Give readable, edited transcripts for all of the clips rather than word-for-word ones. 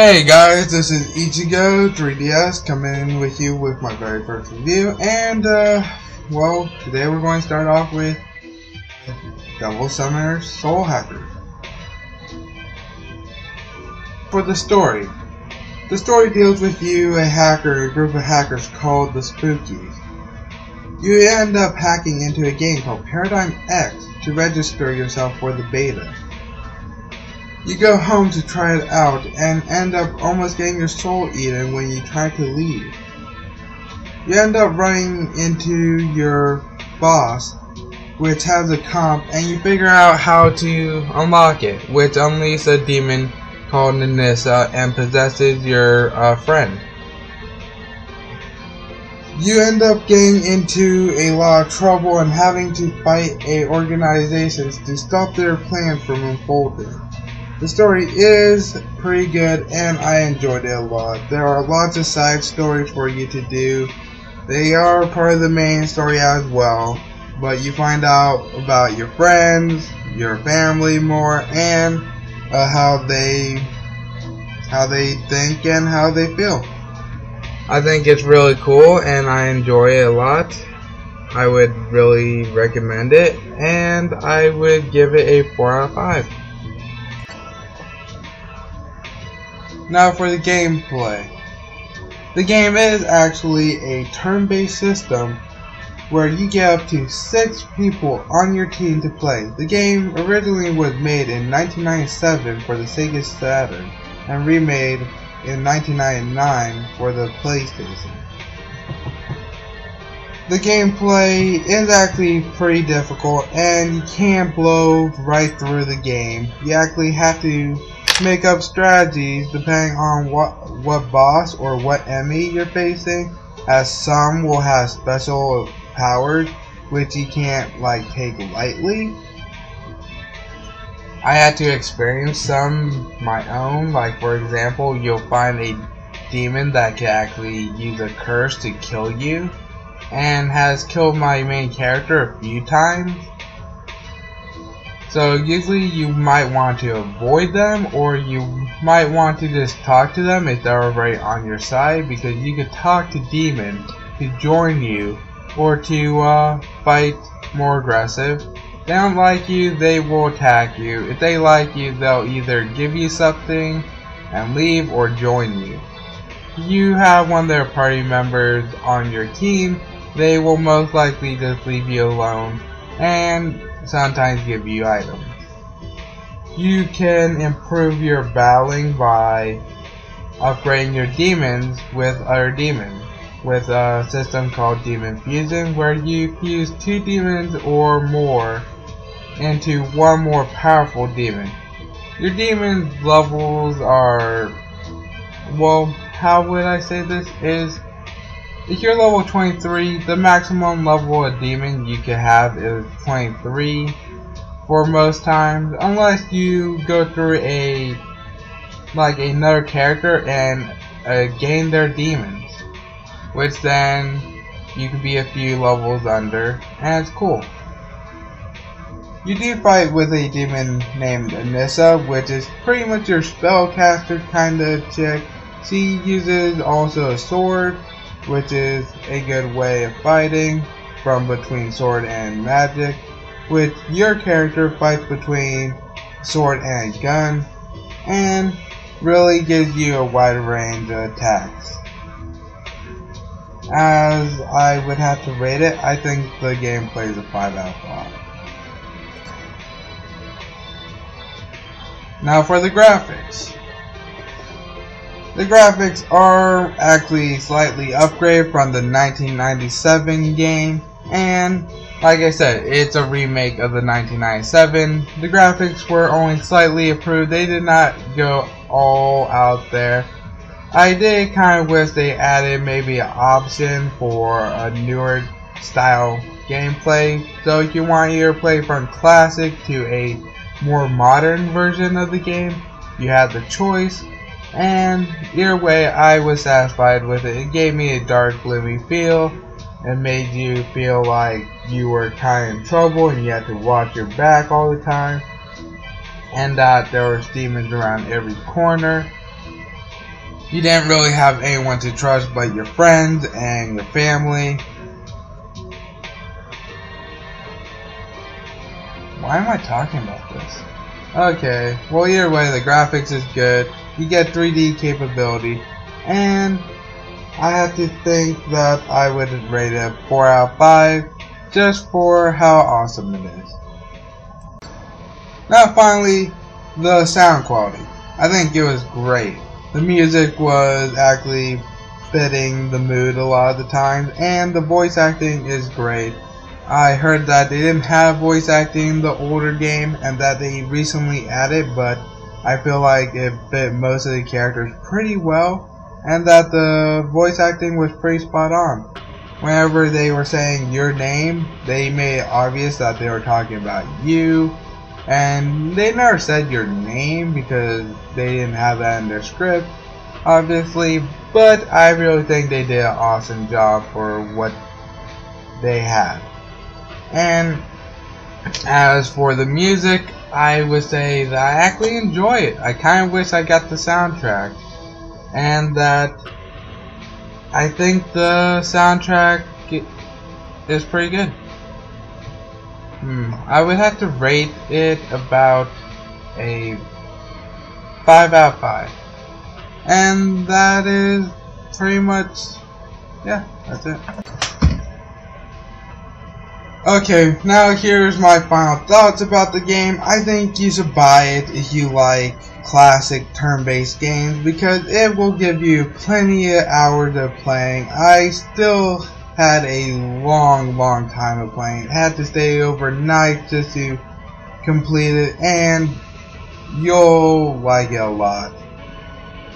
Hey guys, this is Ichigo 3DS coming with you with my very first review, and well, today we're going to start off with Devil Summoner Soul Hacker. For the story deals with you, a group of hackers called the Spookies. You end up hacking into a game called Paradigm X to register yourself for the beta. You go home to try it out and end up almost getting your soul eaten when you try to leave. You end up running into your boss, which has a comp, and you figure out how to unlock it, which unleashes a demon called Nanissa and possesses your friend. You end up getting into a lot of trouble and having to fight organizations to stop their plans from unfolding. The story is pretty good and I enjoyed it a lot. There are lots of side stories for you to do. They are part of the main story as well, but you find out about your friends, your family more, and how they think and how they feel. I think it's really cool and I enjoy it a lot. I would really recommend it and I would give it a 4 out of 5. Now for the gameplay. The game is actually a turn-based system where you get up to 6 people on your team to play. The game originally was made in 1997 for the Sega Saturn and remade in 1999 for the PlayStation. The gameplay is actually pretty difficult and you can't blow right through the game. You actually have to make up strategies depending on what boss or what enemy you're facing, as some will have special powers which you can't take lightly. I had to experience some my own, for example, you'll find a demon that can actually use a curse to kill you and has killed my main character a few times. So usually you might want to avoid them, or you might want to just talk to them if they're already on your side, because you can talk to demons to join you or to fight more aggressive. If they don't like you, they will attack you. If they like you, they'll either give you something and leave or join you. If you have one of their party members on your team, they will most likely just leave you alone and sometimes give you items. You can improve your battling by upgrading your demons with other demons with a system called Demon Fusion, where you fuse 2 demons or more into one more powerful demon. Your demon levels are, well, how would I say this is, if you're level 23, the maximum level of demon you can have is 23 for most times, unless you go through another character and gain their demons, which then you can be a few levels under, and it's cool. You do fight with a demon named Anissa, which is pretty much your spellcaster kind of chick. She uses also a sword, which is a good way of fighting from between sword and magic, which your character fights between sword and a gun, and really gives you a wide range of attacks. As I would have to rate it, I think the gameplay is a 5 out of 5. Now for the graphics. The graphics are actually slightly upgraded from the 1997 game, and like I said, it's a remake of the 1997. The graphics were only slightly improved. They did not go all out there. I did kind of wish they added maybe an option for a newer style gameplay. So if you want to either play from classic to a more modern version of the game, you have the choice. And either way, I was satisfied with it. It gave me a dark, gloomy feel. It made you feel like you were kind of in trouble and you had to watch your back all the time. And that there were demons around every corner. you didn't really have anyone to trust but your friends and your family. Why am I talking about this? Okay, well either way, the graphics is good. You get 3D capability, and I have to think that I would rate it a 4 out of 5 just for how awesome it is. Now finally, the sound quality. I think it was great. The music was actually fitting the mood a lot of the times, and the voice acting is great. I heard that they didn't have voice acting in the older game and that they recently added, but I feel like it fit most of the characters pretty well, and that the voice acting was pretty spot on. Whenever they were saying your name, they made it obvious that they were talking about you, and they never said your name because they didn't have that in their script, obviously, but I really think they did an awesome job for what they had. And as for the music, I would say that I actually enjoy it. I kind of wish I got the soundtrack, and that I think the soundtrack is pretty good. I would have to rate it about a 5 out of 5. And that is pretty much, yeah, that's it. Okay, now here's my final thoughts about the game. I think you should buy it if you like classic turn-based games because it will give you plenty of hours of playing. I still had a long time of playing. I had to stay overnight just to complete it, and you'll like it a lot.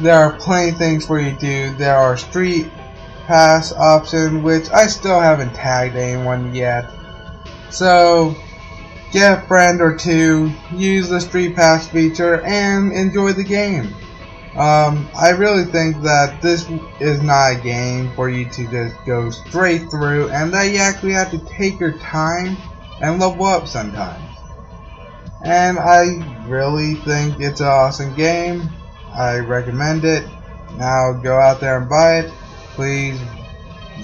There are plenty of things for you to do. There are street pass options, which I still haven't tagged anyone yet. So get a friend or two, use the street pass feature, and enjoy the game. I really think that this is not a game for you to just go straight through, and that you actually have to take your time and level up sometimes. And I really think it's an awesome game. I recommend it. Now go out there and buy it. Please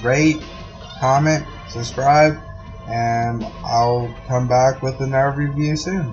rate, comment, subscribe, and I'll come back with another review soon.